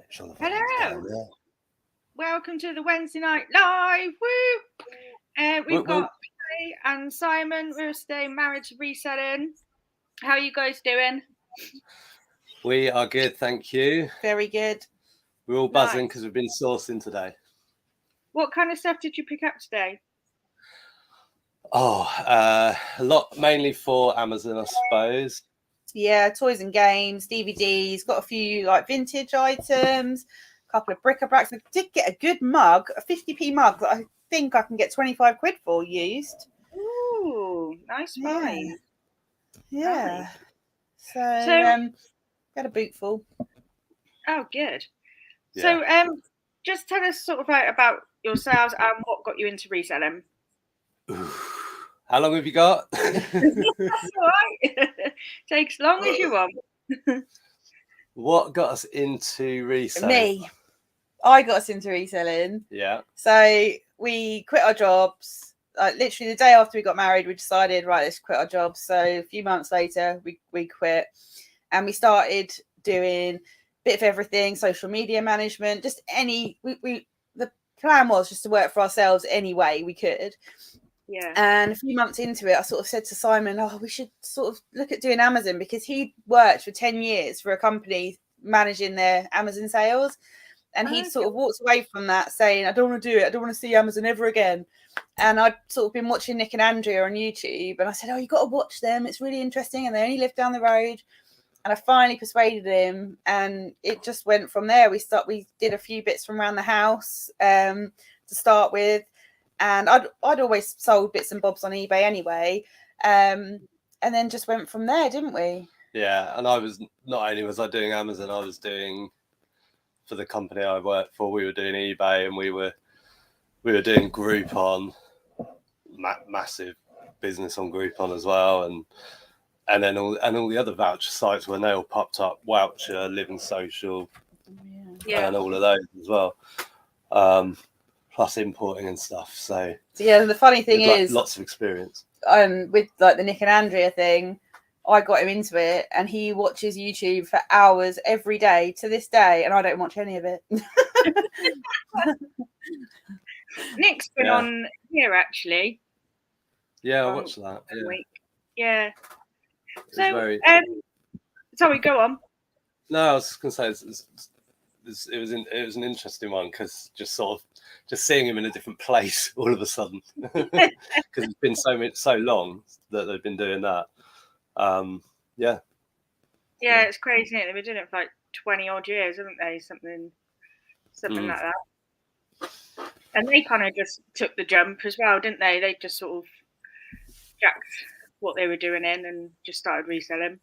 Make sure the volume's Hello. down there. Welcome to the Wednesday Night Live. Woo! We've got Faye and Simon. We're staying married to Reselling. How are you guys doing? We are good, thank you. Very good. We're all buzzing because we've been sourcing today. What kind of stuff did you pick up today? Oh, a lot mainly for Amazon, I suppose. Yeah, toys and games, DVDs, got a few like vintage items, a couple of bric-a-bracs. I did get a good mug, a 50p mug that I think I can get 25 quid for used. Ooh, nice find. Yeah. Nice. So got a boot full. Oh, good. Yeah. So just tell us sort of about yourselves and what got you into reselling. How long have you got? That's all right. Takes long as you want. What got us into reselling? Me. I got us into reselling. Yeah. So we quit our jobs. Literally the day after we got married, we decided, right, let's quit our jobs. So a few months later, we quit and we started doing a bit of everything, social media management, just the plan was just to work for ourselves any way we could. Yeah. And a few months into it, I sort of said to Simon, we should sort of look at doing Amazon, because he worked for 10 years for a company managing their Amazon sales. And he'd sort of walked away from that saying, I don't want to do it. I don't want to see Amazon ever again. And I'd sort of been watching Nick and Andrea on YouTube. And I said, you got to watch them. It's really interesting. And they only live down the road. And I finally persuaded him. And it just went from there. We did a few bits from around the house to start with. And I'd always sold bits and bobs on eBay anyway. And then just went from there, didn't we? Yeah. And I was, not only was I doing Amazon, I was doing, for the company I worked for, we were doing eBay, and we were doing Groupon, massive business on Groupon as well, and then all the other voucher sites when they all popped up, Voucher, Living Social, and all of those as well. Plus importing and stuff. So yeah, the funny thing is, lots of experience. With like the Nick and Andrea thing, I got him into it, and he watches YouTube for hours every day to this day, and I don't watch any of it. Nick's been on here actually. Yeah, I watched that. Yeah. So, sorry, go on. No, I was just going to say it was an interesting one, because just seeing him in a different place all of a sudden, because it's been so long that they've been doing that. Yeah, it's crazy, isn't it? They've been doing it for like 20 odd years, haven't they? Something like that. And they kind of just took the jump as well, didn't they? They just sort of jacked what they were doing in and just started reselling.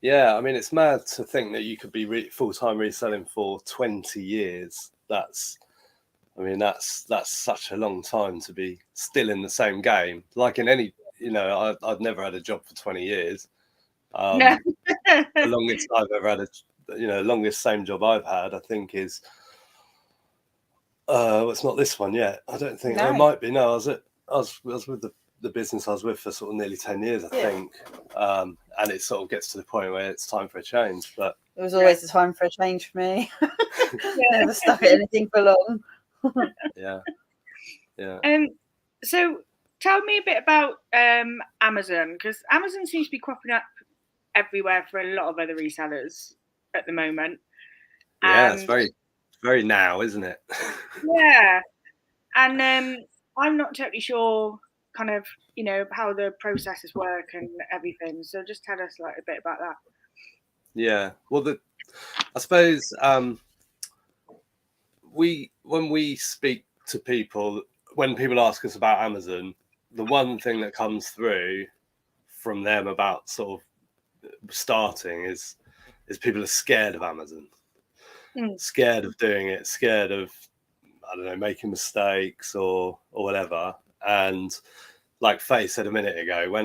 Yeah, I mean, it's mad to think that you could be full-time reselling for 20 years. That's such a long time to be still in the same game. Like in any, I've never had a job for 20 years. No. The longest I've ever had longest same job I've had, I think, is it's not this one yet. I don't think. No. It might be. No, I was with the business I was with for sort of nearly 10 years, I think. And it sort of gets to the point where it's time for a change. But it was always the time for a change for me. Never stuck at anything for long. Yeah. So tell me a bit about Amazon, because Amazon seems to be cropping up everywhere for a lot of other resellers at the moment. Yeah, it's very, very now, isn't it? Yeah. And I'm not totally sure kind of, how the processes work and everything. So just tell us like a bit about that. Yeah. Well, I suppose when we speak to people, when people ask us about Amazon, the one thing that comes through from them about sort of starting is people are scared of Amazon, scared of doing it, scared of, I don't know, making mistakes or whatever. And like Faye said a minute ago, when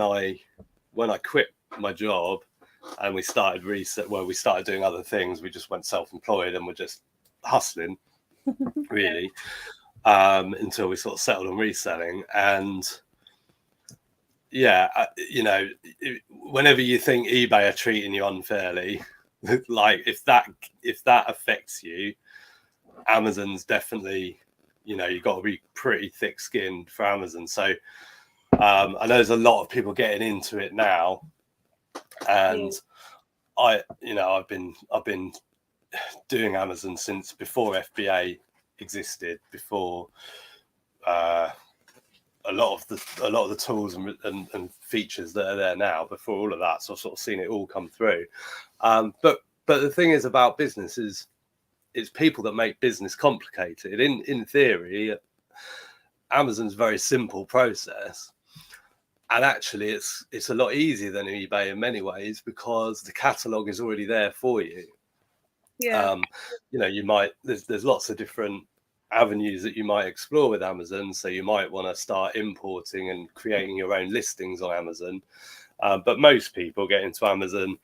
I quit my job and we started we started doing other things, we just went self-employed and we're just hustling really until we sort of settled on reselling. And whenever you think eBay are treating you unfairly, like if that affects you, Amazon's definitely, you know, you've got to be pretty thick-skinned for Amazon. So I know there's a lot of people getting into it now, and I've been doing Amazon since before FBA existed, before a lot of the tools and features that are there now, before all of that. So I've sort of seen it all come through. But the thing is about business is it's people that make business complicated. In theory, Amazon's a very simple process, and actually it's a lot easier than eBay in many ways, because the catalog is already there for you. You know, there's lots of different avenues that you might explore with Amazon. So you might want to start importing and creating your own listings on Amazon. But most people get into Amazon,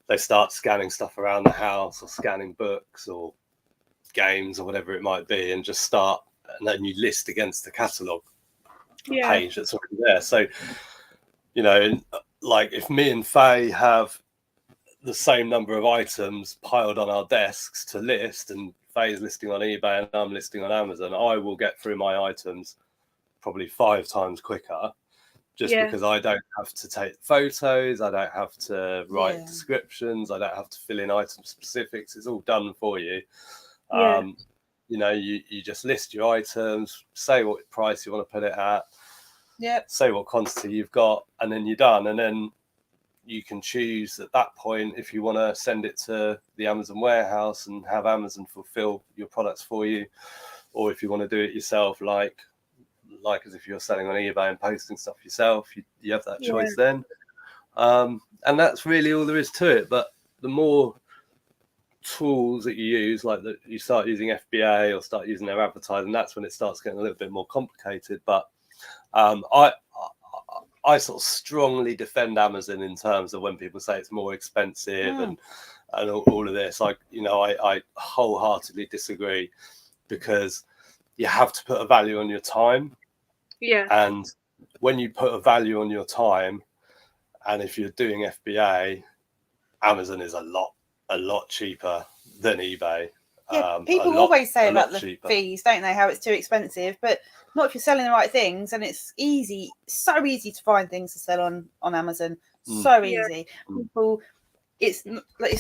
they start scanning stuff around the house, or scanning books or games or whatever it might be, and just start, and then you list against the catalog page that's already there. So, you know, like if me and Faye have the same number of items piled on our desks to list, and Faye's listing on eBay and I'm listing on Amazon, I will get through my items probably 5 times quicker, just because I don't have to take photos, I don't have to write descriptions, I don't have to fill in item specifics. It's all done for you. You know, you just list your items, say what price you want to put it at, say what quantity you've got, and then you're done. And then you can choose at that point if you want to send it to the Amazon warehouse and have Amazon fulfill your products for you, or if you want to do it yourself, like as if you're selling on eBay and posting stuff yourself, you have that choice then. And that's really all there is to it. But the more tools that you use, like that you start using FBA or start using their advertising, that's when it starts getting a little bit more complicated. But I sort of strongly defend Amazon in terms of when people say it's more expensive and all of this. I wholeheartedly disagree, because you have to put a value on your time. And when you put a value on your time, and if you're doing FBA, Amazon is a lot cheaper than eBay. People always say about the fees, don't they? How it's too expensive, but not if you're selling the right things. And it's so easy to find things to sell on Amazon. So easy. People, it's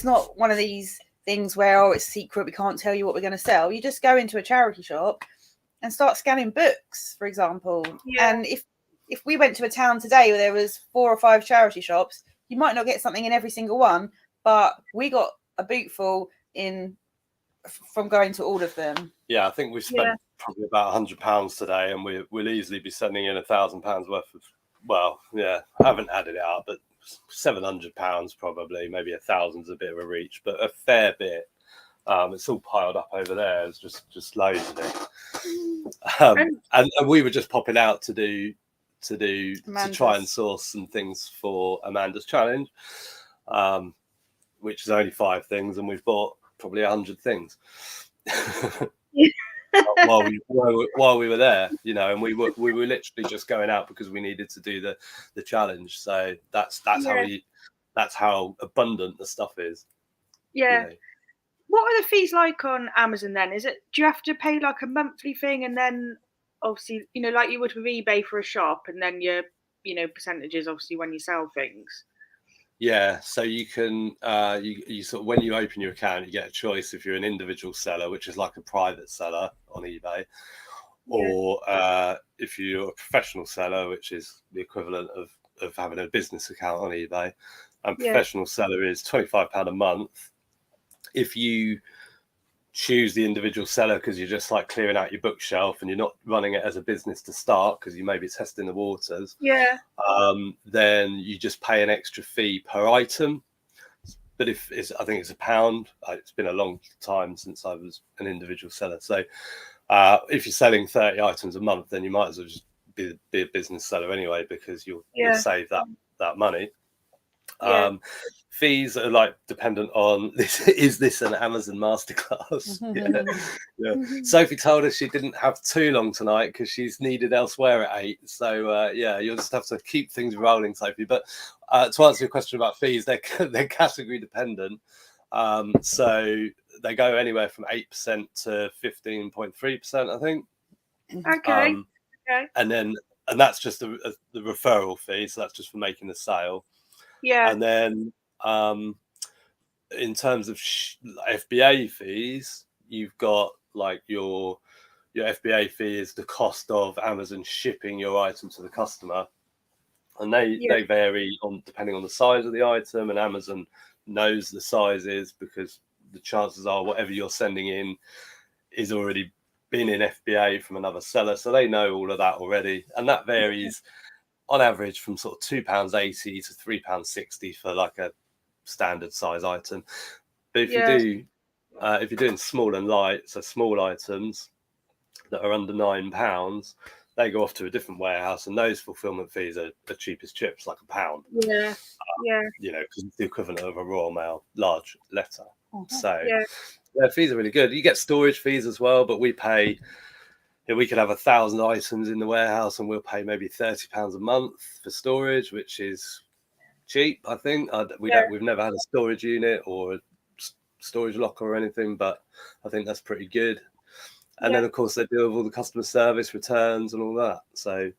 not one of these things where it's secret, we can't tell you what we're going to sell. You just go into a charity shop and start scanning books, for example. And if we went to a town today where there was 4 or 5 charity shops, you might not get something in every single one, but we got a boot full from going to all of them. I think we've spent probably about £100 today, and we'll easily be sending in £1,000 worth of, I haven't added it up, but £700 probably, maybe 1,000's a bit of a reach, but a fair bit. It's all piled up over there. It's just loads of it. And we were just popping out to try and source some things for Amanda's challenge, which is only 5 things, and we've bought probably 100 things while we were there, you know. And we were literally just going out because we needed to do the challenge. So that's how abundant the stuff is. You know. What are the fees like on Amazon then? Do you have to pay like a monthly thing, and then obviously, you know, like you would with eBay for a shop, and then your, you know, percentages obviously when you sell things? So you can you sort of, when you open your account, you get a choice if you're an individual seller, which is like a private seller on eBay, or if you're a professional seller, which is the equivalent of having a business account on eBay. And professional seller is £25 a month. If you choose the individual seller because you're just like clearing out your bookshelf and you're not running it as a business to start because you may be testing the waters, then you just pay an extra fee per item. But I think it's £1. It's been a long time since I was an individual seller. So if you're selling 30 items a month, then you might as well just be a business seller anyway, because you'll save that money. Fees are like dependent on this. Is this an Amazon masterclass? Sophie told us she didn't have too long tonight because she's needed elsewhere at 8. So you'll just have to keep things rolling, Sophie. But to answer your question about fees, they're category dependent. So they go anywhere from 8% to 15.3%, I think. Okay. Okay. And that's just the referral fee. So that's just for making the sale. Yeah. And then in terms of FBA fees, you've got like your FBA fee is the cost of Amazon shipping your item to the customer. And they vary depending on the size of the item, and Amazon knows the sizes because the chances are whatever you're sending in is already been in FBA from another seller, so they know all of that already, and that varies on average from sort of £2.80 to £3.60 for like a standard size item. But if you're doing small and light, so small items that are under £9, they go off to a different warehouse, and those fulfillment fees are the cheapest chips, like £1. Yeah. Because it's the equivalent of a Royal Mail large letter. So fees are really good. You get storage fees as well, but we pay. We could have 1,000 items in the warehouse, and we'll pay maybe £30 a month for storage, which is cheap. I think we've never had a storage unit or a storage locker or anything, but I think that's pretty good. And then, of course, they deal with all the customer service, returns, and all that. So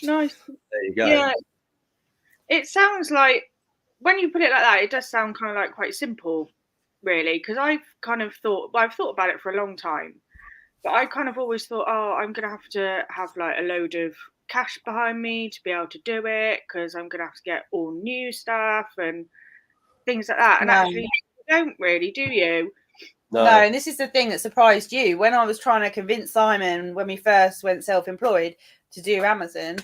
nice. There you go. Yeah, it sounds like when you put it like that, it does sound kind of like quite simple, really. Because I've thought about it for a long time, but I kind of always thought, oh, I'm gonna have to have like a load of cash behind me to be able to do it, because I'm gonna have to get all new stuff and things like that. And actually, you don't really, do you? No, and this is the thing that surprised you. When I was trying to convince Simon, when we first went self-employed, to do Amazon,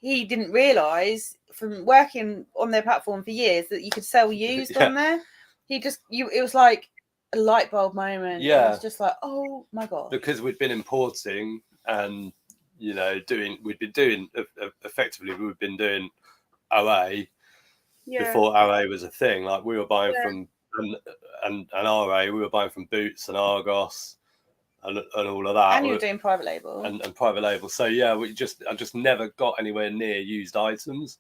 he didn't realise from working on their platform for years that you could sell used on there. It was like a light bulb moment. Yeah. It was just like, oh my God. Because we'd been importing and, we've been doing OA before OA was a thing. Like we were buying from and RA, we were buying from Boots and Argos and all of that. And you were doing private label. And private label. So I just never got anywhere near used items.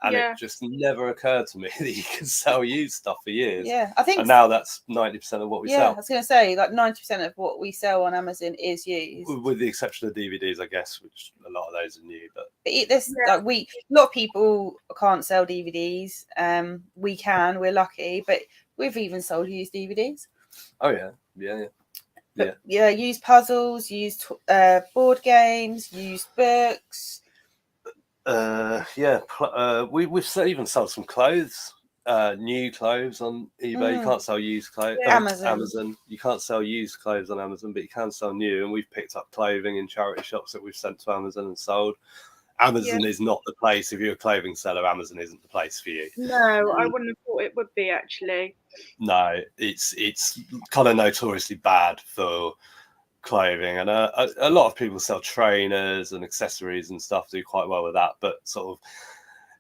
And it just never occurred to me that you can sell used stuff for years. Yeah, I think. And now that's 90% of what we sell. Yeah, I was going to say, like 90% of what we sell on Amazon is used. With the exception of DVDs, I guess, which a lot of those are new. But a lot of people can't sell DVDs. We can, we're lucky, but we've even sold used DVDs. Oh yeah. Used puzzles, used board games, used books. We've even sold some clothes, new clothes on eBay. You can't sell used clothes. Amazon. You can't sell used clothes on Amazon, but you can sell new. And we've picked up clothing in charity shops that we've sent to Amazon and sold. Amazon is not the place. If you're a clothing seller, Amazon isn't the place for you. No, I wouldn't have thought it would be, actually. No, it's kind of notoriously bad for clothing, and a lot of people sell trainers and accessories and stuff, do quite well with that. But sort of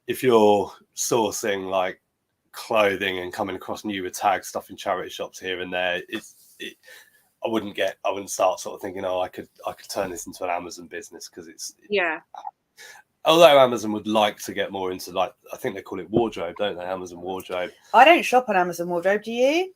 if you're sourcing like clothing and coming across new tag stuff in charity shops here and there, I wouldn't start sort of thinking, oh, I could turn this into an Amazon business, because although Amazon would like to get more into, like, I think they call it wardrobe, don't they? Amazon wardrobe. I don't shop on Amazon wardrobe, do you?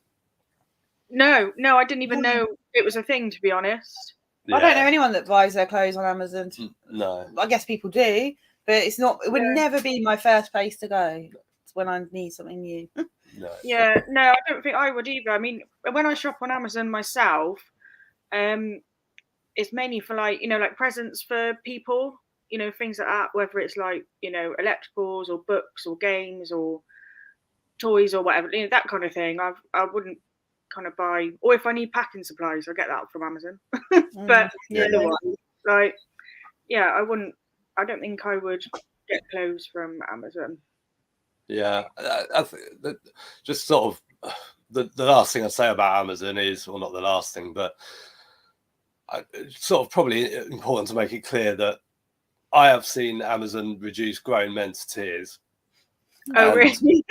No, I didn't even know it was a thing, to be honest. I don't know anyone that buys their clothes on Amazon. No. I guess people do, but it's not. It would never be my first place to go. It's when I need something new. No. Yeah, no, I don't think I would either. I mean, when I shop on Amazon myself, it's mainly for like presents for people, things like that. Whether it's like electricals or books or games or toys or whatever, that kind of thing. I wouldn't kind of buy, or if I need packing supplies, I get that from Amazon. But I wouldn't. I don't think I would get clothes from Amazon. Yeah, I think that just sort of the last thing I'd say about Amazon is, well, not the last thing, but it's sort of probably important to make it clear that I have seen Amazon reduce grown men to tears. Oh, really?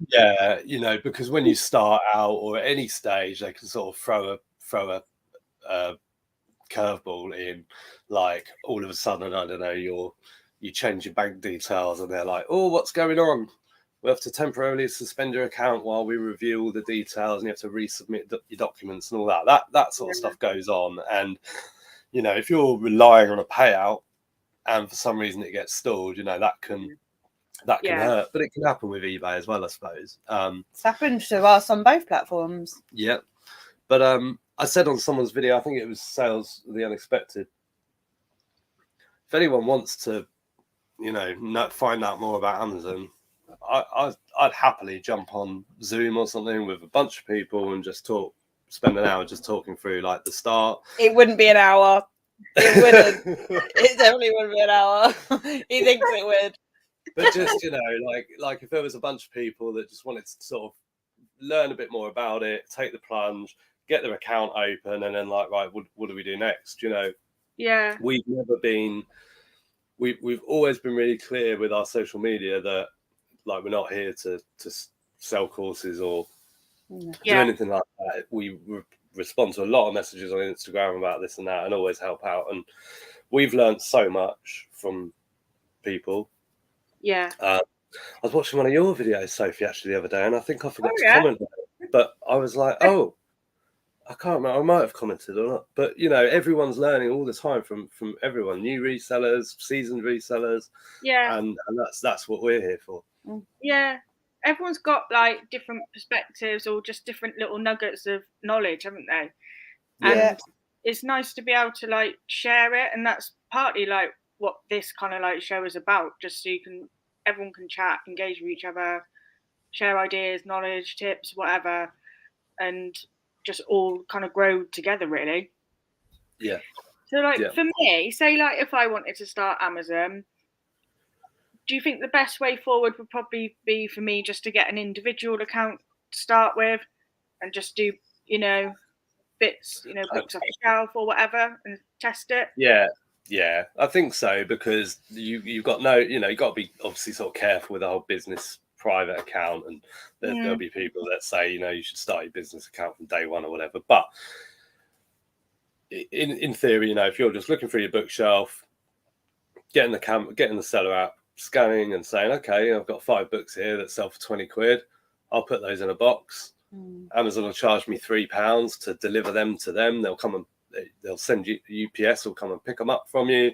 Yeah, because when you start out or at any stage, they can sort of throw a curveball in, like all of a sudden, I don't know, you change your bank details and they're like, oh, what's going on? we have to temporarily suspend your account while we review all the details, and you have to resubmit your documents and all that. That sort of stuff goes on. And, you know, if you're relying on a payout and for some reason it gets stalled, you know, that can hurt. But it can happen with eBay as well, I suppose. It's happened to us on both platforms. Yeah. But I said on someone's video, I think it was Sales of the Unexpected, if anyone wants to, you know, find out more about Amazon, I'd happily jump on Zoom or something with a bunch of people and just spend an hour just talking through like the start. It wouldn't be an hour. It wouldn't. It definitely wouldn't be an hour. He thinks it would. But just, you know, like if there was a bunch of people that just wanted to sort of learn a bit more about it, take the plunge, get their account open, and then like, right, what do we do next? You know, we've always been really clear with our social media that like we're not here to sell courses or do anything like that. We respond to a lot of messages on Instagram about this and that, and always help out. And we've learned so much from people. Yeah. I was watching one of your videos, Sophie, actually the other day, and I think I forgot to comment on it, but I was like, oh, I can't remember. I might have commented or not, but you know, everyone's learning all the time from everyone, new resellers, seasoned resellers. Yeah. And that's what we're here for. Yeah. Everyone's got like different perspectives or just different little nuggets of knowledge, haven't they? And it's nice to be able to like share it, and that's partly like what this kind of like show is about, just so everyone can chat, engage with each other, share ideas, knowledge, tips, whatever, and just all kind of grow together, really. Yeah. So like for me, say like if I wanted to start Amazon, do you think the best way forward would probably be for me just to get an individual account to start with and just do, you know, bits, you know, books off the shelf or whatever and test it? Yeah, I think so, because you've got you've got to be obviously sort of careful with the whole business private account, and there'll be people that say, you know, you should start your business account from day one or whatever. But in theory, you know, if you're just looking through your bookshelf, getting the seller app, scanning and saying, okay, I've got 5 books here that sell for 20 quid. I'll put those in a box. Amazon will charge me £3 to deliver them to them. They'll send you, UPS will come and pick them up from you,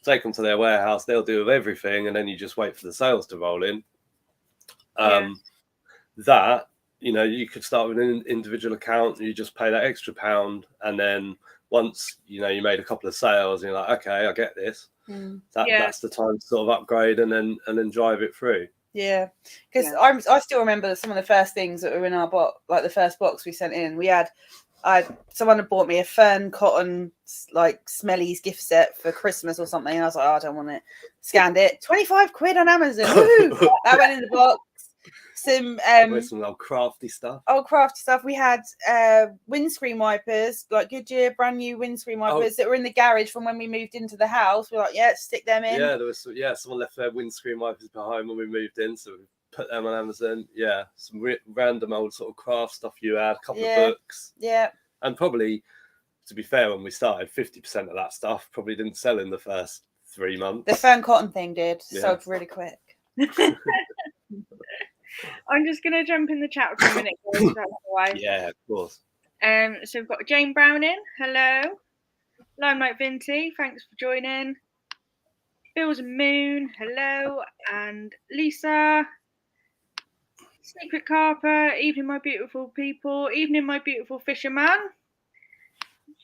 take them to their warehouse. They'll do everything, and then you just wait for the sales to roll in. That, you know, you could start with an individual account. You just pay that extra £1, and then once, you know, you made a couple of sales, and you're like, okay, I get this. That's the time to sort of upgrade and then drive it through. Yeah, because I still remember some of the first things that were in our box, like the first box we sent in. Someone had bought me a fern cotton like Smellies gift set for Christmas or something, and I was like, oh, I don't want it. Scanned it, 25 quid on Amazon. That went in the box. Some old crafty stuff. We had windscreen wipers, like Goodyear brand new windscreen wipers that were in the garage from when we moved into the house. We're like, stick them in. Yeah, there was someone left their windscreen wipers behind when we moved in, so we put them on Amazon. Yeah, some random old sort of craft stuff you had, a couple of books. Yeah. And probably, to be fair, when we started, 50% of that stuff probably didn't sell in the first 3 months. The fern cotton thing did. Sold really quick. I'm just going to jump in the chat for a minute. Yeah, of course. So we've got Jane Brown in. Hello. Limelight Vinty, thanks for joining. Bill's and Moon, hello. And Lisa. Secret Carper, evening, my beautiful people. Evening, my beautiful fisherman.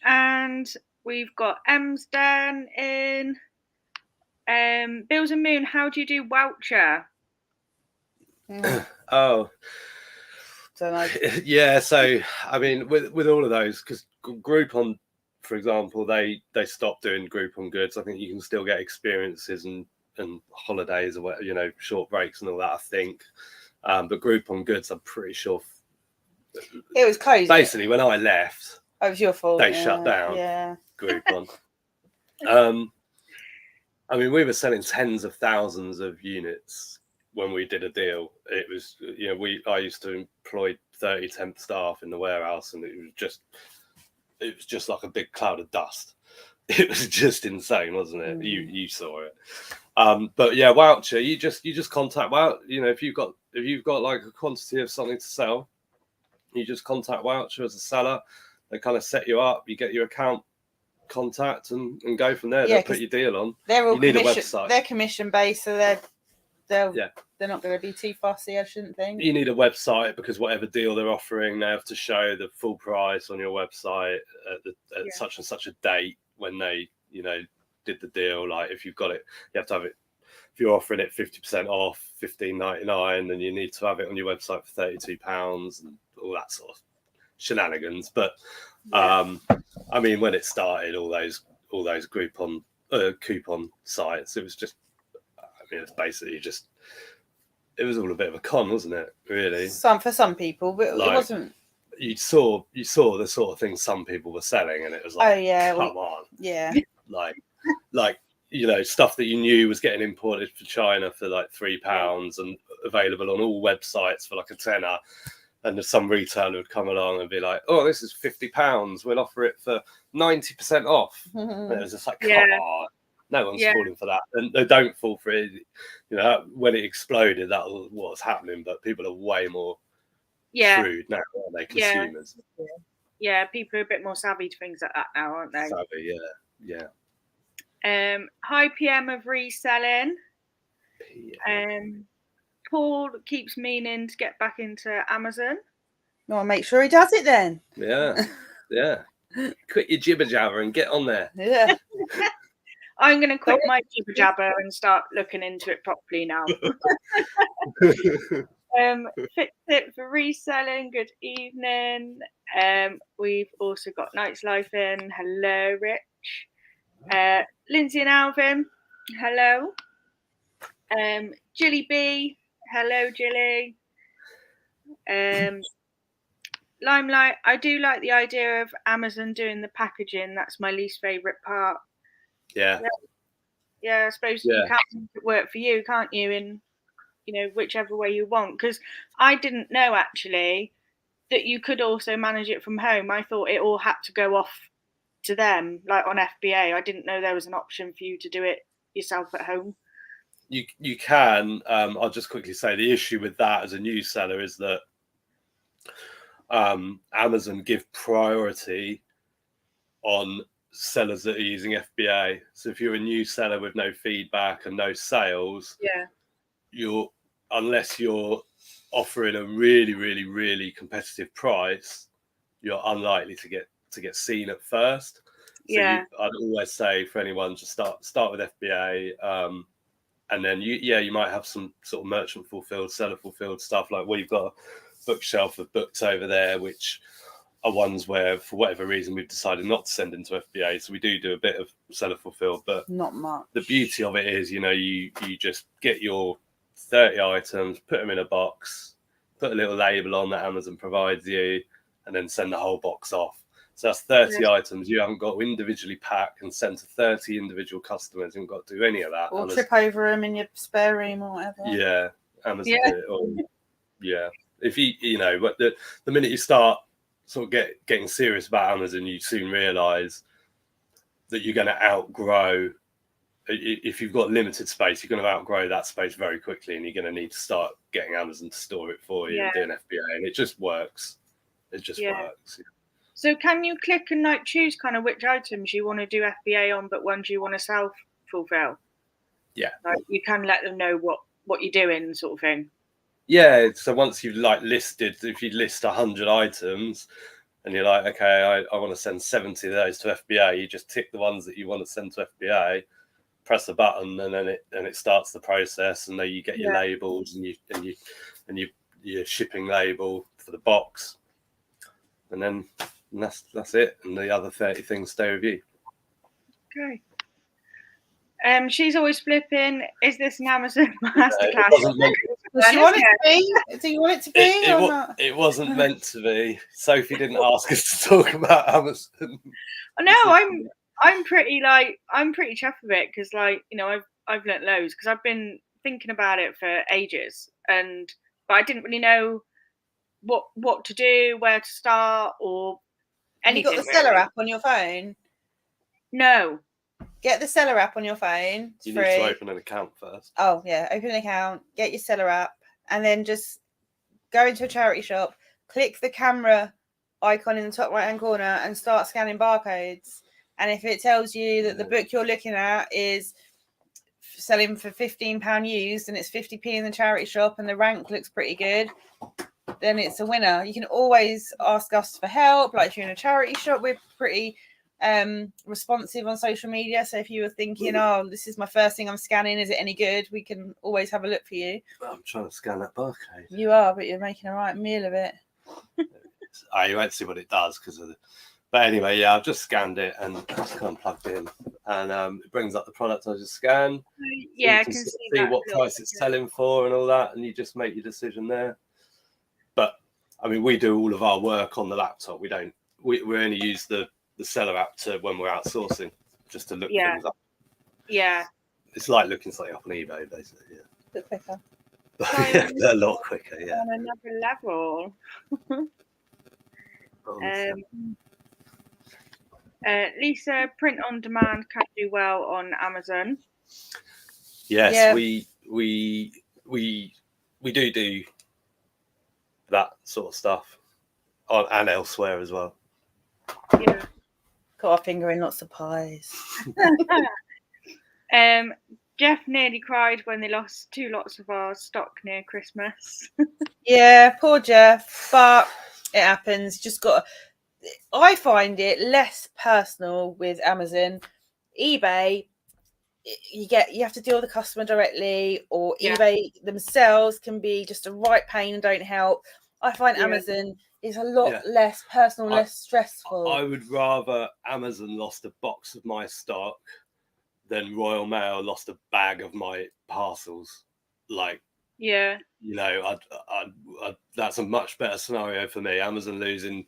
And we've got Emsdan in. Bills and Moon, how do you do voucher? Oh, don't know. Yeah. So I mean, with all of those, because Groupon, for example, they stopped doing Groupon goods. I think you can still get experiences and holidays or whatever, you know, short breaks and all that, I think. But Groupon goods, I'm pretty sure it was closed. Basically, when I left, it was your fault. They shut down. Yeah. Groupon. I mean, we were selling tens of thousands of units when we did a deal. It was, you know, I used to employ 30 temp staff in the warehouse, and it was just like a big cloud of dust. It was just insane, wasn't it? You saw it. But yeah, voucher. You just contact voucher. If you've got like a quantity of something to sell, you just contact voucher as a seller. They kind of set you up. You get your account contact and go from there. They'll put your deal on. They're all you need a website. They're commission based, so they're not going to be too fussy, I shouldn't think. You need a website because whatever deal they're offering, they have to show the full price on your website at such and such a date when they did the deal. Like if you've got it, you have to have it. If you're offering it 50% off, $15.99, then you need to have it on your website for £32 and all that sort of shenanigans. But I mean, when it started, all those coupon sites, it was just, it's basically just, it was all a bit of a con, wasn't it? Really, for some people, but it wasn't. You saw the sort of things some people were selling, and it was like, come on, like stuff that you knew was getting imported from China for like £3 and available on all websites for like a tenner. And some retailer would come along and be like, "Oh, this is £50. We'll offer it for 90% off." And it was just like, "Come on, no one's falling for that." And they don't fall for it. When it exploded, that was what was happening. But people are way more shrewd now, aren't they? Consumers. Yeah, people are a bit more savvy to things like that now, aren't they? Savvy, yeah. High PM of reselling. Paul keeps meaning to get back into Amazon. Well, make sure he does it then. Yeah. Quit your jibber jabber and get on there. Yeah. I'm going to quit my jibber jabber and start looking into it properly now. Fix it for reselling. Good evening. We've also got Night's Life in. Hello, Rich. Lindsay and Alvin. Hello. Jilly B. Hello, Jilly. Limelight. I do like the idea of Amazon doing the packaging. That's my least favourite part. Yeah. I suppose you can make it work for you, can't you? In whichever way you want. Because I didn't know actually that you could also manage it from home. I thought it all had to go off to them, like on FBA. I didn't know there was an option for you to do it yourself at home. You can. I'll just quickly say the issue with that as a new seller is that Amazon give priority on sellers that are using FBA. So if you're a new seller with no feedback and no sales, unless you're offering a really, really, really competitive price, you're unlikely to get seen at first. So I'd always say for anyone, just start with FBA. And then you might have some sort of merchant fulfilled, seller fulfilled stuff. Like we've got a bookshelf of books over there, which are ones where for whatever reason we've decided not to send into FBA. So we do a bit of seller fulfilled, but not much. The beauty of it is, you just get your 30 items, put them in a box, put a little label on that Amazon provides you, and then send the whole box off. So that's 30 items. You haven't got to individually pack and send to 30 individual customers. You haven't got to do any of that. Or trip over them in your spare room or whatever. Yeah, Amazon do it. Or, if but the minute you start sort of getting serious about Amazon, you soon realise that you're going to outgrow. If you've got limited space, you're going to outgrow that space very quickly, and you're going to need to start getting Amazon to store it for you and doing FBA, and it just works. It just works. So can you click and choose kind of which items you want to do FBA on, but ones you want to self-fulfill? Yeah. Like you can let them know what you're doing, sort of thing. Yeah. So once you've listed, if you list 100 items and you're like, okay, I want to send 70 of those to FBA, you just tick the ones that you want to send to FBA, press a button, and then it starts the process, and then you get your labels and your shipping label for the box, and then that's it, and the other 30 things stay with you. Okay. She's always flipping. Is this an Amazon masterclass? Do you want it to be? Do you want it to be or not? It wasn't meant to be. Sophie didn't ask us to talk about Amazon. No, I'm pretty chuffed with it because I've learnt loads because I've been thinking about it for ages, but I didn't really know what to do, where to start, or anything. You got the seller app on your phone? No. Get the seller app on your phone. It's You free. need to open an account first. Oh yeah, open an account, get your seller app, and then just go into a charity shop, click the camera icon in the top right hand corner and start scanning barcodes. And if it tells you that the book you're looking at is selling for £15 used and it's 50p in the charity shop and the rank looks pretty good, then it's a winner. You can always ask us for help. Like if you're in a charity shop, we're pretty responsive on social media. So if you were thinking, oh, this is my first thing I'm scanning, is it any good? We can always have a look for you. I'm trying to scan that barcode. You are, but you're making a right meal of it. You won't see what it does because of the. But anyway, yeah, I've just scanned it and it's kind of plugged in, and it brings up the product I just scanned. Yeah, I can see what price it's selling for and all that, and you just make your decision there. But I mean, we do all of our work on the laptop. We don't. We only use the seller app when we're outsourcing, just to look things up. Yeah. It's like looking something up on eBay, basically. Yeah. A bit quicker. Yeah, a lot quicker. Yeah. On another level. Lisa, print on demand can do well on Amazon. Yes, Yeah. we do that sort of stuff and elsewhere as well. Yeah. Got our finger in lots of pies. Jeff nearly cried when they lost 2 lots of our stock near Christmas. Yeah, poor Jeff, but it happens. I find it less personal with Amazon. eBay, you have to deal with the customer directly, or eBay themselves can be just a right pain and don't help. I find Amazon is a lot less personal, less stressful. I would rather Amazon lost a box of my stock than Royal Mail lost a bag of my parcels. Like, yeah, you know, I'd that's a much better scenario for me. Amazon losing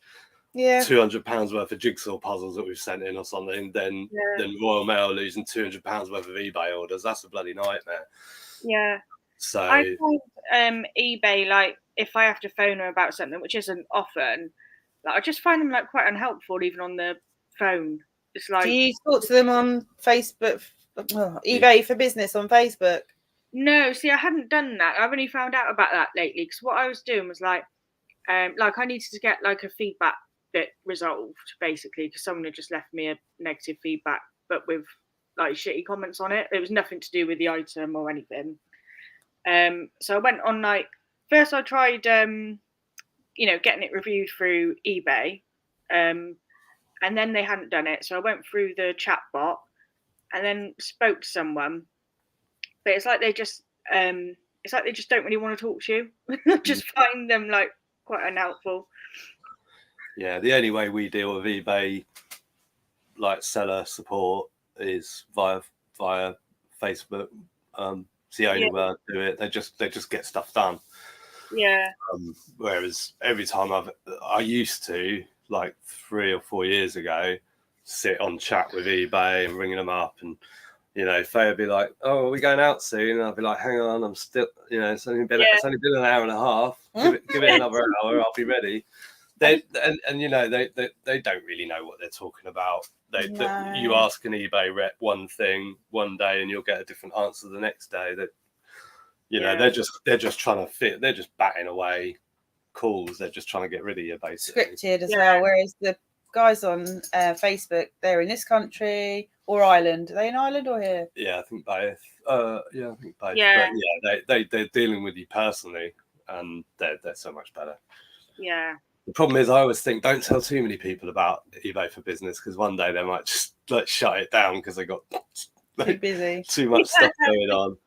£200 worth of jigsaw puzzles that we've sent in or something, than Royal Mail losing £200 worth of eBay orders. That's a bloody nightmare. Yeah. So I find eBay, like if I have to phone them about something, which isn't often, like I just find them like quite unhelpful even on the phone. It's like, do you talk to them on Facebook? eBay for Business on Facebook? No, see, I hadn't done that. I've only found out about that lately because what I was doing was like I needed to get like a feedback bit resolved basically because someone had just left me a negative feedback but with like shitty comments on it. It was nothing to do with the item or anything. So I went on, like, first I tried getting it reviewed through eBay, and then they hadn't done it, so I went through the chat bot and then spoke to someone, but it's like they just don't really want to talk to you. I just find them like quite unhelpful. Yeah, the only way we deal with eBay, like seller support, is via Facebook. It's the only way I do it. They just get stuff done. Yeah. Whereas every time I used to, like 3 or 4 years ago, sit on chat with eBay and ringing them up, and Faye would be like, "Oh, are we going out soon?" And I'd be like, "Hang on, I'm still, it's only been an hour and a half. Give it another hour, I'll be ready." They don't really know what they're talking about. You ask an eBay rep one thing one day and you'll get a different answer the next day. They're just trying to fit. They're just batting away calls. They're just trying to get rid of you, basically. Scripted as well. Whereas the guys on Facebook, they're in this country or Ireland. Are they in Ireland or here? Yeah, I think both. I think both. Yeah. But they're dealing with you personally, and they're so much better. Yeah. The problem is, I always think don't tell too many people about eBay for Business because one day they might just like shut it down because they got too busy, too much stuff going on.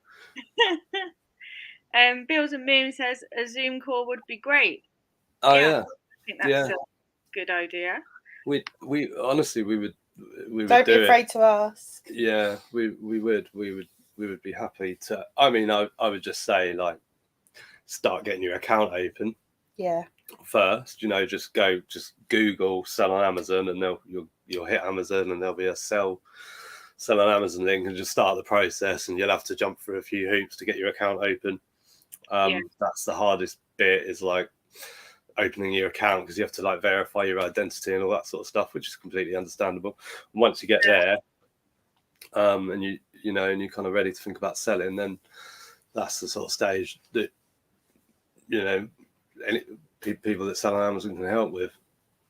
Bills and Moon says a Zoom call would be great. Oh yeah. I think that's a good idea. We honestly we would don't be afraid to ask. Yeah, we would be happy to. I mean, I would just say, like, start getting your account open. Yeah. First, just Google sell on Amazon, and you'll hit Amazon, and there'll be a sell on Amazon link, and just start the process, and you'll have to jump through a few hoops to get your account open. That's the hardest bit, is like opening your account, because you have to like verify your identity and all that sort of stuff, which is completely understandable. And once you get there, and you know, and you're kind of ready to think about selling, then that's the sort of stage that, you know, any people that sell on Amazon can help with.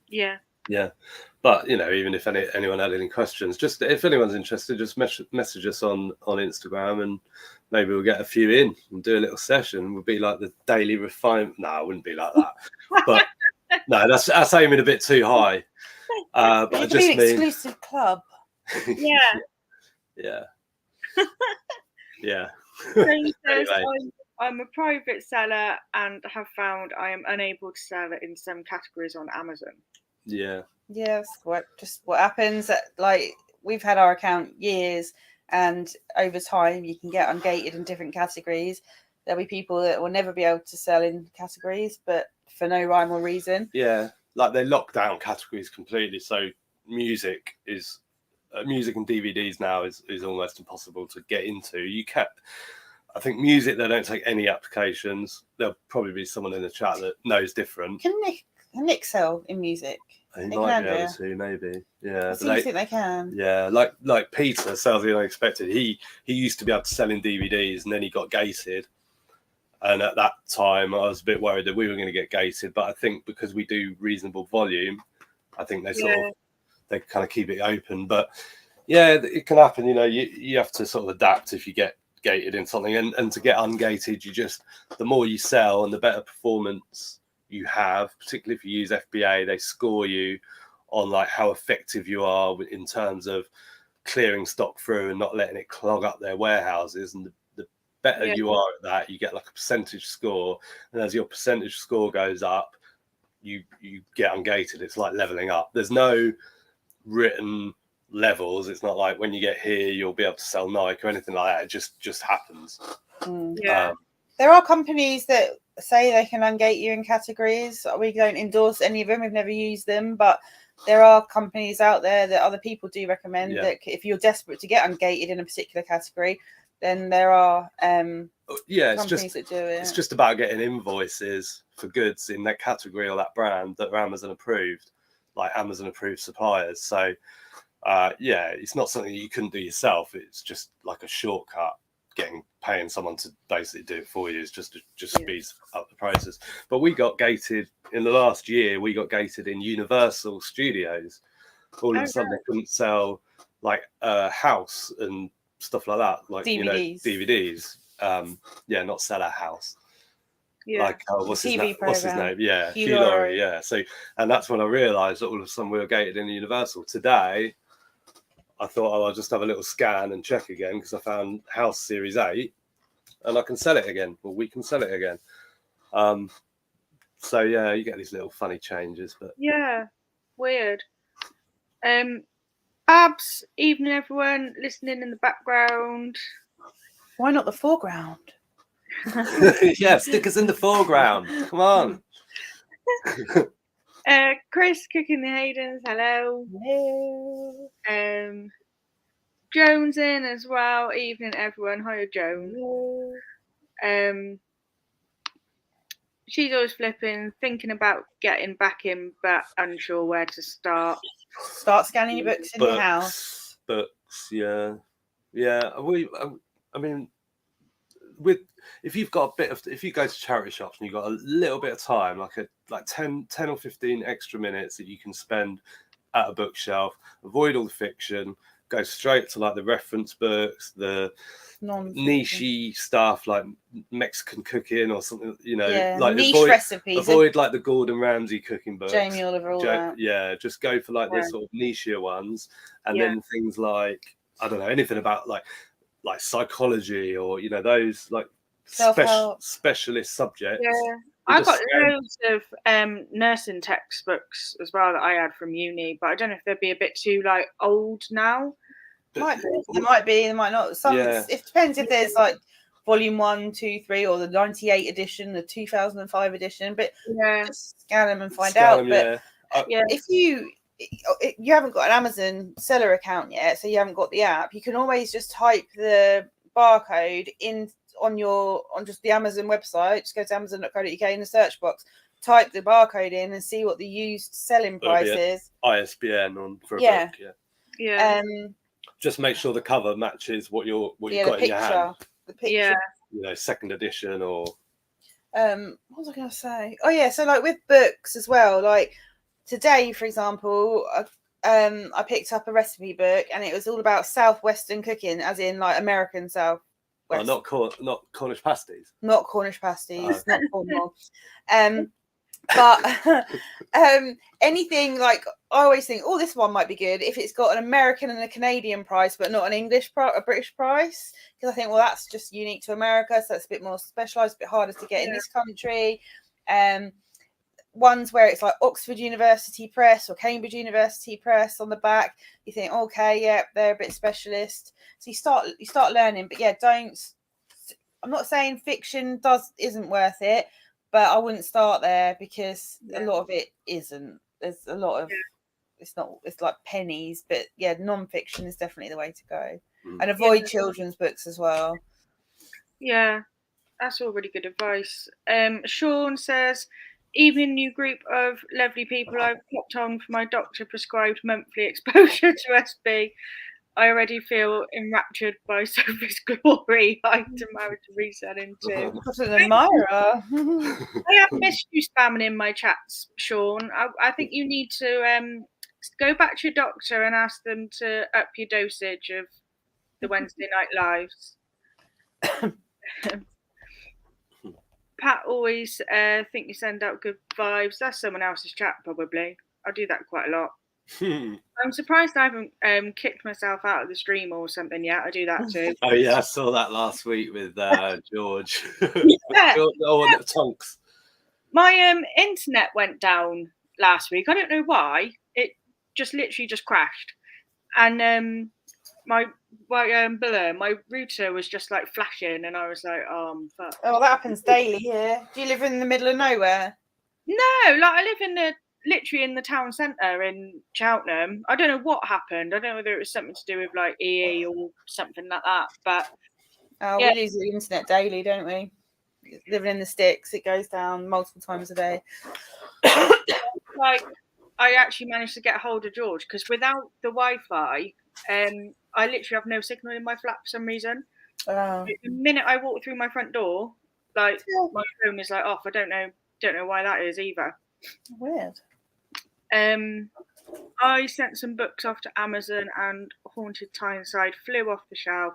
Yeah. But, you know, even if anyone had any questions, just if anyone's interested, just message us on Instagram, and maybe we'll get a few in and do a little session. We'll be like the daily refinement. No, I wouldn't be like that. But no, that's aiming a bit too high. But I it could just be an exclusive club. Yeah. Yeah. So he says, Anyway. I'm a private seller and have found I am unable to sell it in some categories on Amazon. Yeah, that's what happens. Like, we've had our account years, and over time you can get ungated in different categories. There'll be people that will never be able to sell in categories, but for no rhyme or reason. Yeah, like they lock down categories completely. So music and DVDs now is almost impossible to get into. You can't. I think music, they don't take any applications. There'll probably be someone in the chat that knows different. Can Nick sell in music? He might be able to, maybe. Yeah. I think they can. Yeah, like Peter sells the unexpected. He used to be able to sell in DVDs, and then he got gated. And at that time, I was a bit worried that we were going to get gated. But I think because we do reasonable volume, I think they kind of keep it open. But yeah, it can happen. You know, you have to sort of adapt if you get gated in something, and to get ungated, the more you sell and the better performance you have, particularly if you use FBA, they score you on like how effective you are in terms of clearing stock through and not letting it clog up their warehouses. And the better you are at that, you get like a percentage score, and as your percentage score goes up, you get ungated. It's like leveling up. There's no written levels. It's not like when you get here you'll be able to sell Nike or anything like that. It just happens. There are companies that say they can ungate you in categories. We don't endorse any of them. We've never used them, but there are companies out there that other people do recommend that if you're desperate to get ungated in a particular category, then there are companies that do it. It's just about getting invoices for goods in that category or that brand that are Amazon approved, like Amazon approved suppliers. So it's not something you couldn't do yourself. It's just like a shortcut. Paying someone to basically do it for you is just speeds up the process. But we got gated in the last year. We got gated in Universal Studios. All of a sudden, they couldn't sell like House and stuff like that, like DVDs. DVDs. Not sell a House. Yeah. Like what's his name? Yeah, Hugh Laurie. Yeah. So, and that's when I realised that all of a sudden we were gated in Universal. Today, I thought, I'll just have a little scan and check again, because I found House Series 8 and I can sell it again, or we can sell it again. So yeah, you get these little funny changes, but weird. Abs, evening everyone listening in the background. Why not the foreground? Yeah, stick us in the foreground. Come on. Chris cooking the Haydens, hello. Hello. Jones in as well. Evening everyone. Hiya Joan. She's always flipping, thinking about getting back in, but unsure where to start. Start scanning your books in your house. Books, yeah. I mean, if you've got if you go to charity shops and you've got a little bit of time, like 10 or 15 extra minutes that you can spend at a bookshelf, avoid all the fiction, go straight to like the reference books, the niche stuff like Mexican cooking or something, like niche recipes. Avoid like the Gordon Ramsay cooking books, Jamie Oliver, all that. Yeah, just go for like the sort of nichier ones, and then things like, I don't know, anything about like psychology or those like specialist subjects. Yeah, I got loads of nursing textbooks as well that I had from uni, but I don't know if they'd be a bit too like old now. Might be, they might not. It depends if there's like volume 1, 2, 3, or the 98 edition, the 2005 edition. But just scan them and find out. If you haven't got an Amazon seller account yet, so you haven't got the app, you can always just type the barcode in on just the Amazon website. Just go to amazon.co.uk in the search box, type the barcode in, and see what the used selling price is. ISBN on for a book. just make sure the cover matches what you've got in your hand. The picture. You know, second edition or. What was I going to say? Oh yeah, so like with books as well. Like today, for example, I picked up a recipe book, and it was all about Southwestern cooking, as in like American South. Oh, not Cornish pasties. Not Cornish pasties, not Cornwall. But anything like, I always think, oh, this one might be good if it's got an American and a Canadian price, but not a British price, because I think, well, that's just unique to America, so it's a bit more specialised, a bit harder to get in this country. Ones where it's like Oxford University Press or Cambridge University Press on the back, you think, okay, yeah, they're a bit specialist. So you start learning, but yeah, I'm not saying fiction isn't worth it, but I wouldn't start there, because a lot of it isn't. There's a lot of it's like pennies, but yeah, non-fiction is definitely the way to go. And avoid children's books as well. Yeah, that's all really good advice. Sean says, even new group of lovely people I've popped on for my doctor prescribed monthly exposure to SB. I already feel enraptured by Sophie's glory. I to married to Reselling too. What an admirer. I have missed you spamming in my chats, Sean. I think you need to go back to your doctor and ask them to up your dosage of the Wednesday night lives. Pat always think you send out good vibes. That's someone else's chat, probably. I do that quite a lot. I'm surprised I haven't kicked myself out of the stream or something yet. I do that too. Oh yeah, I saw that last week with George. Yeah. Tonks. My internet went down last week. I don't know why. It just literally just crashed, and my router was just like flashing, and I was like, fuck. Oh, that happens daily here. Do you live in the middle of nowhere? No, like I live literally in the town centre in Cheltenham. I don't know what happened. I don't know whether it was something to do with like EE or something like that. But we use the internet daily, don't we? Living in the sticks, it goes down multiple times a day. Like, I actually managed to get a hold of George, because without the Wi-Fi, I literally have no signal in my flat for some reason. The minute I walk through my front door, like my phone is like off. I don't know why that is either. Weird. I sent some books off to Amazon, and Haunted Tyneside flew off the shelf,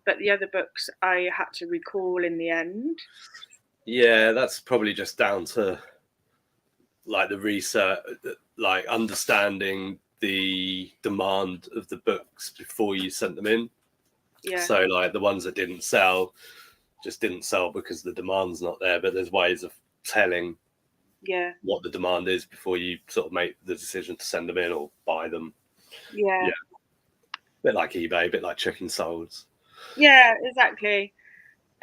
but the other books I had to recall in the end. Yeah, that's probably just down to like the research, like understanding the demand of the books before you sent them in. Yeah. So like the ones that didn't sell just didn't sell because the demand's not there, but there's ways of telling what the demand is before you sort of make the decision to send them in or buy them. Yeah. Bit like eBay, a bit like checking souls. Yeah, exactly.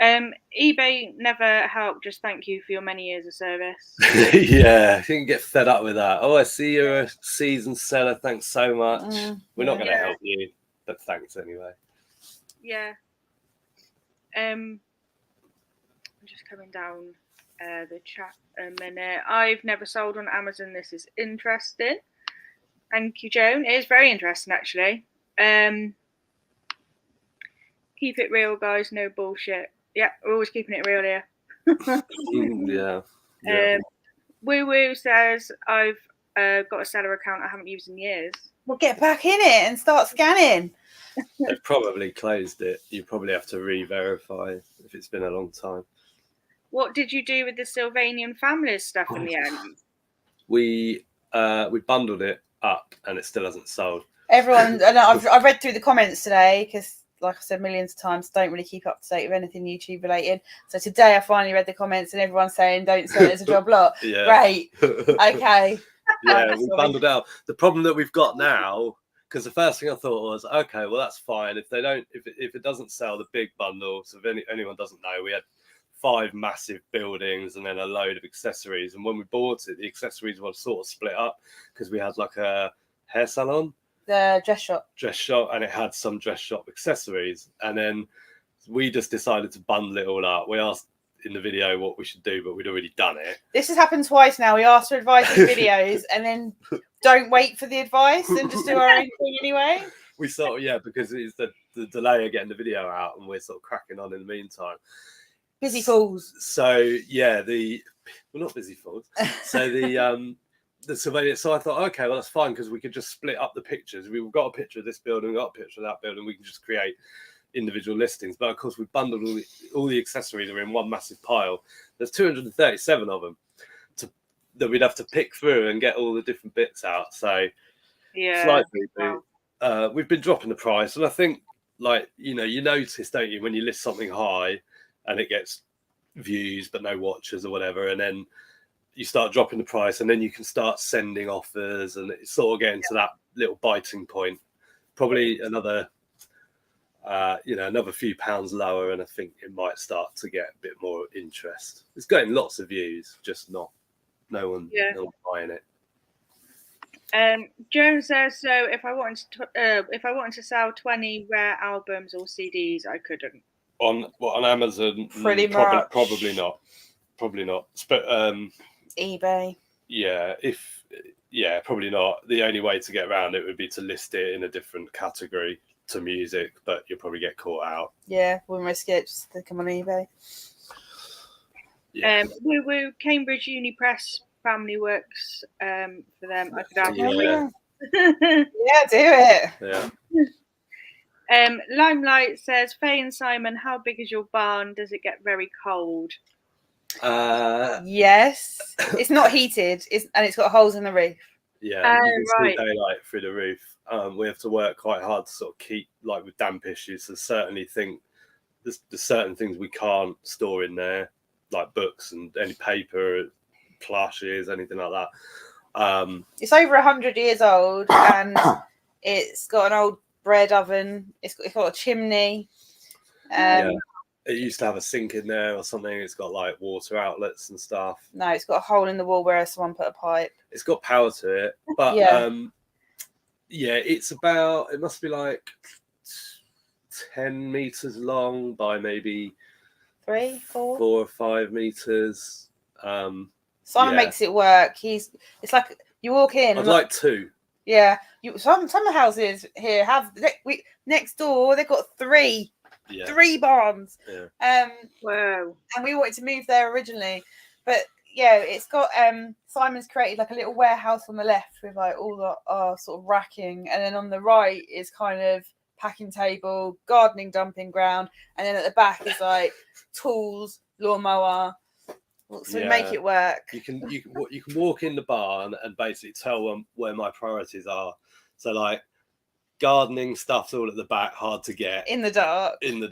eBay never helped. Just thank you for your many years of service. Yeah, you can get fed up with that. Oh, I see you're a seasoned seller. Thanks so much. We're not going to help you, but thanks anyway. Yeah. I'm just coming down the chat a minute. I've never sold on Amazon. This is interesting. Thank you, Joan. It is very interesting, actually. Keep it real, guys. No bullshit. Yeah, we're always keeping it real here. Yeah. Woo Woo says, I've got a seller account I haven't used in years. Well, get back in it and start scanning. They've probably closed it. You probably have to re-verify if it's been a long time. What did you do with the Sylvanian families stuff in the end? We bundled it up and it still hasn't sold. Everyone, and I've read through the comments today, because like I said millions of times, don't really keep up to date with anything YouTube related. So today I finally read the comments and everyone's saying don't sell it as a job lot. Great. Okay. Yeah, we bundled out. The problem that we've got now, because the first thing I thought was, okay, well that's fine. If it doesn't sell the big bundle, so if anyone doesn't know, we had 5 massive buildings and then a load of accessories. And when we bought it, the accessories were sort of split up because we had like a hair salon. The dress shop, and it had some dress shop accessories, and then we just decided to bundle it all up. We asked in the video what we should do, but we'd already done it. This has happened twice now. We asked for advice in videos and then don't wait for the advice and just do our own thing anyway. we sort of, because it's the delay of getting the video out, and we're sort of cracking on in the meantime. Busy fools. So yeah, we're not busy fools. So the surveyor. So I thought, okay, well that's fine, because we could just split up the pictures. We've got a picture of this building, we've got a picture of that building. We can just create individual listings. But of course, we bundled all the accessories are in one massive pile. There's 237 of them that we'd have to pick through and get all the different bits out. So slightly, we've been dropping the price, and I think, like, you notice, don't you, when you list something high and it gets views but no watchers or whatever, and then you start dropping the price, and then you can start sending offers, and it's sort of getting to that little biting point. Probably another few pounds lower, and I think it might start to get a bit more interest. It's getting lots of views, just no one buying it. Joan says, so if I wanted to sell 20 rare albums or CDs, I couldn't. On Amazon? Pretty much. Probably not. But eBay. Probably not. The only way to get around it would be to list it in a different category to music, but you'll probably get caught out. Yeah, wouldn't risk it. Just stick them on eBay. Yeah. Woo Cambridge Uni Press Family Works for them. I could have Yeah, do it. Yeah. Limelight says, Faye and Simon, how big is your barn? Does it get very cold? Yes. It's not heated, and it's got holes in the roof. Yeah, you can see daylight through the roof. We have to work quite hard to sort of keep, like, with damp issues. There's certain things we can't store in there, like books and any paper, plushes, anything like that. It's over 100 years old, and it's got an old bread oven. It's got a chimney. It used to have a sink in there or something. It's got like water outlets and stuff. No, it's got a hole in the wall where someone put a pipe. It's got power to it, but it's about, it must be like 10 meters long by maybe 4 or 5 meters. Simon makes it work. It's like you walk in. I'd like 2. Yeah, some houses here have next door. They've got 3. Yeah. 3 barns. Yeah. Wow. And we wanted to move there originally, but yeah, it's got Simon's created like a little warehouse on the left with like all the sort of racking, and then on the right is kind of packing table, gardening dumping ground, and then at the back is like tools, lawnmower. So we make it work. You can walk in the barn and basically tell them where my priorities are. So like gardening stuff's all at the back, hard to get. In the dark, in a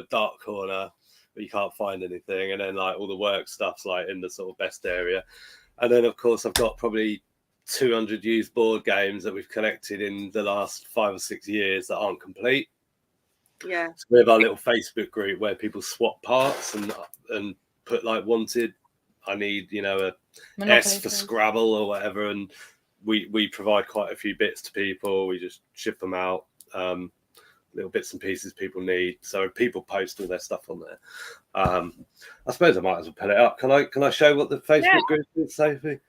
dark corner where you can't find anything. And then like all the work stuff's like in the sort of best area. And then of course I've got probably 200 used board games that we've collected in the last 5 or 6 years that aren't complete. Yeah. So we have our little Facebook group where people swap parts and put like wanted, I need, a Monopoly S for Scrabble or whatever, and we provide quite a few bits to people. We just ship them out, little bits and pieces people need. So people post all their stuff on there. I suppose I might as well put it up. Can I show what the Facebook group is, Sophie?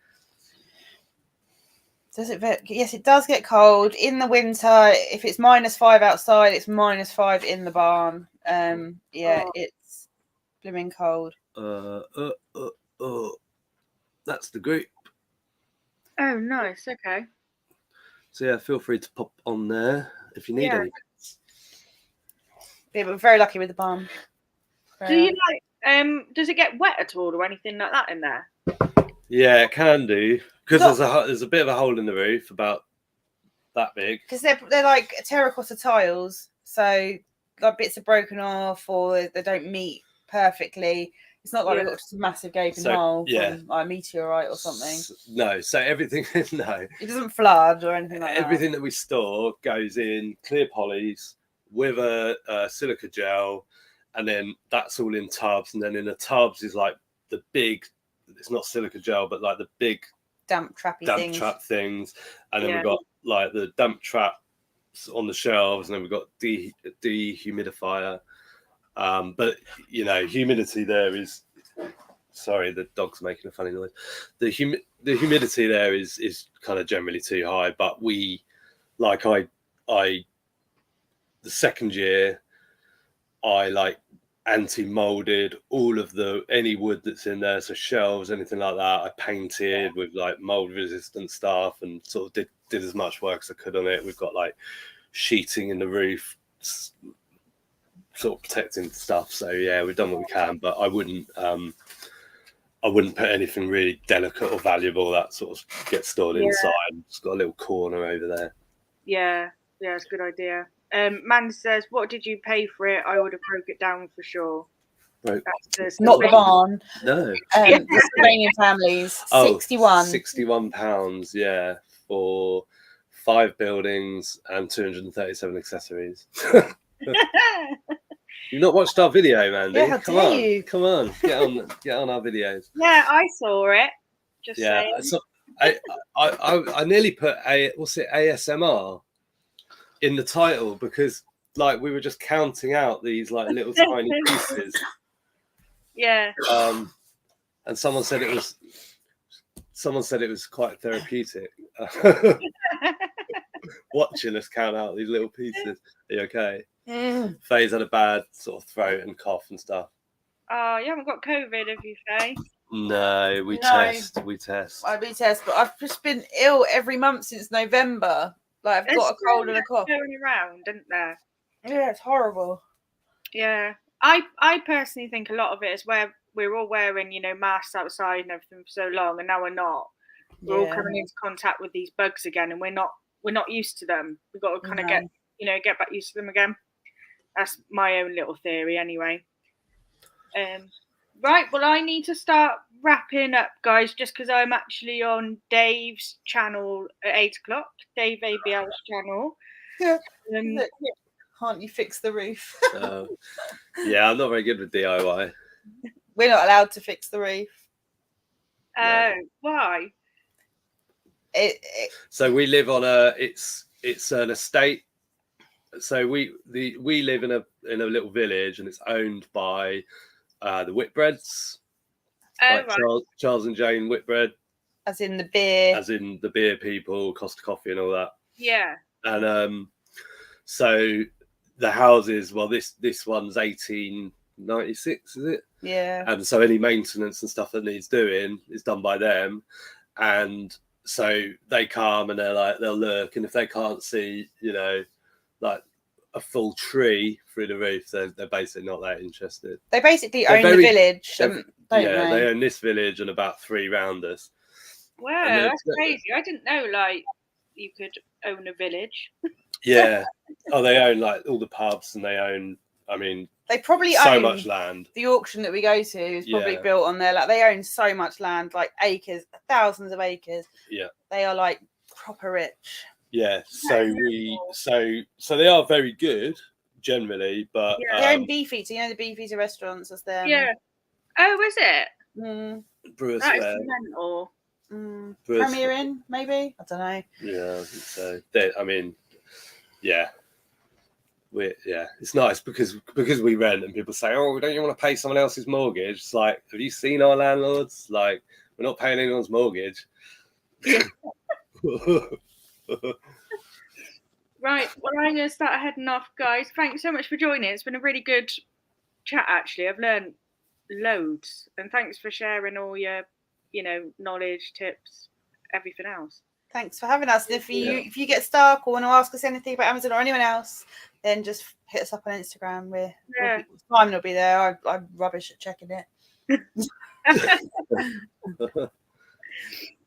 Yes, it does get cold in the winter. If it's -5 outside, it's -5 in the barn. It's blooming cold. That's the group. Oh, nice. Okay. So yeah, feel free to pop on there if you need anything. Yeah, but we're very lucky with the barn. Do you does it get wet at all or anything like that in there? Yeah, it can do, because there's a bit of a hole in the roof about that big. Because they're like terracotta tiles, so like bits are broken off or they don't meet perfectly. It's not like we've got just a massive gaping hole from like a meteorite or something. No, so everything, no. It doesn't flood or anything like that. Everything that we store goes in clear polys with a silica gel, and then that's all in tubs. And then in the tubs is like the big, it's not silica gel, but like the big damp trap things. And then we've got like the damp traps on the shelves, and then we've got dehumidifier. But humidity there is, sorry, the dog's making a funny noise. The humidity there is kind of generally too high, but I the second year, I like anti-molded all of any wood that's in there, so shelves, anything like that. I painted with like mold resistant stuff and sort of did as much work as I could on it. We've got like sheeting in the roof, sort of protecting stuff. So yeah, we've done what we can, but I wouldn't put anything really delicate or valuable that sort of gets stored inside. It's got a little corner over there. Yeah, it's a good idea. Man says, what did you pay for it? I would have broke it down for sure. Right. Not the barn. No. The Slovenian families. 61. £61, yeah, for 5 buildings and 237 accessories. You've not watched our video, Mandy? Yeah, come on, get on our videos. Yeah, I saw it. Just saying. So I nearly put ASMR in the title because like we were just counting out these like little tiny pieces. Yeah. And someone said it was quite therapeutic. Watching us count out these little pieces. Are you okay? Faye's had a bad sort of throat and cough and stuff. Oh, you haven't got COVID, have you, Faye? No, we test. I retest, but I've just been ill every month since November. Like I've got a cold and a cough going around, isn't there? Yeah, it's horrible. Yeah, I personally think a lot of it is where we're all wearing, masks outside and everything for so long, and now we're not. We're all coming into contact with these bugs again, and we're not used to them. We've got to kind of get back used to them again. That's my own little theory, anyway. Right, well, I need to start wrapping up, guys, just because I'm actually on Dave's channel at 8 o'clock, Dave ABL's channel. Yeah. Can't you fix the roof? Yeah, I'm not very good with DIY. We're not allowed to fix the roof. Why? So we live on it's an estate. So we live in a little village, and it's owned by the Whitbreads, like right. Charles and Jane Whitbread, as in the beer people, Costa Coffee and all that. Yeah. And so the houses, well, this one's 1896, is it? Yeah. And so any maintenance and stuff that needs doing is done by them, and so they come and they'll look, and if they can't see, like a full tree through the roof, they're basically not that interested. They basically own the village, don't they? They own this village and about 3 round us. Wow, that's crazy. I didn't know like you could own a village. Yeah. They own like all the pubs, and they own, they probably so own much land. The auction that we go to is probably built on there. Like they own so much land, like acres, thousands of acres. Yeah. They are like proper rich. Yeah, so they are very good generally, but they own Beefeater. The Beefeater restaurants, is them. Yeah. Oh, is it? Brewers that is mental. Premier Inn, maybe. I don't know. Yeah, I think so. It's nice because we rent, and people say, "Oh, don't you want to pay someone else's mortgage?" It's like, have you seen our landlords? Like, we're not paying anyone's mortgage. Right, well, I'm going to start heading off, guys. Thanks so much for joining. It's been a really good chat, actually. I've learned loads, and thanks for sharing all your, knowledge, tips, everything else. Thanks for having us. And if you get stuck or want to ask us anything about Amazon or anyone else, then just hit us up on Instagram. Simon will be there. I'm rubbish at checking it.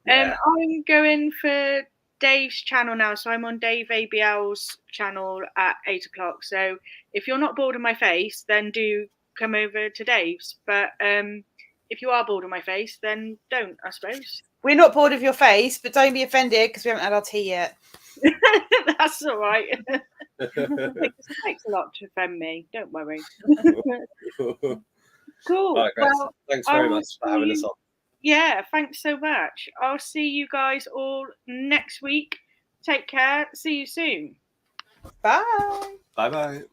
I'm going for Dave's channel now, so I'm on Dave ABL's channel at 8 o'clock. So if you're not bored of my face, then do come over to Dave's. But if you are bored of my face, then don't, I suppose. We're not bored of your face, but don't be offended because we haven't had our tea yet. That's all right. It takes a lot to offend me. Don't worry. Cool. Right, well, thanks very much for having us on. Yeah, thanks so much. I'll see you guys all next week. Take care. See you soon. Bye. Bye-bye.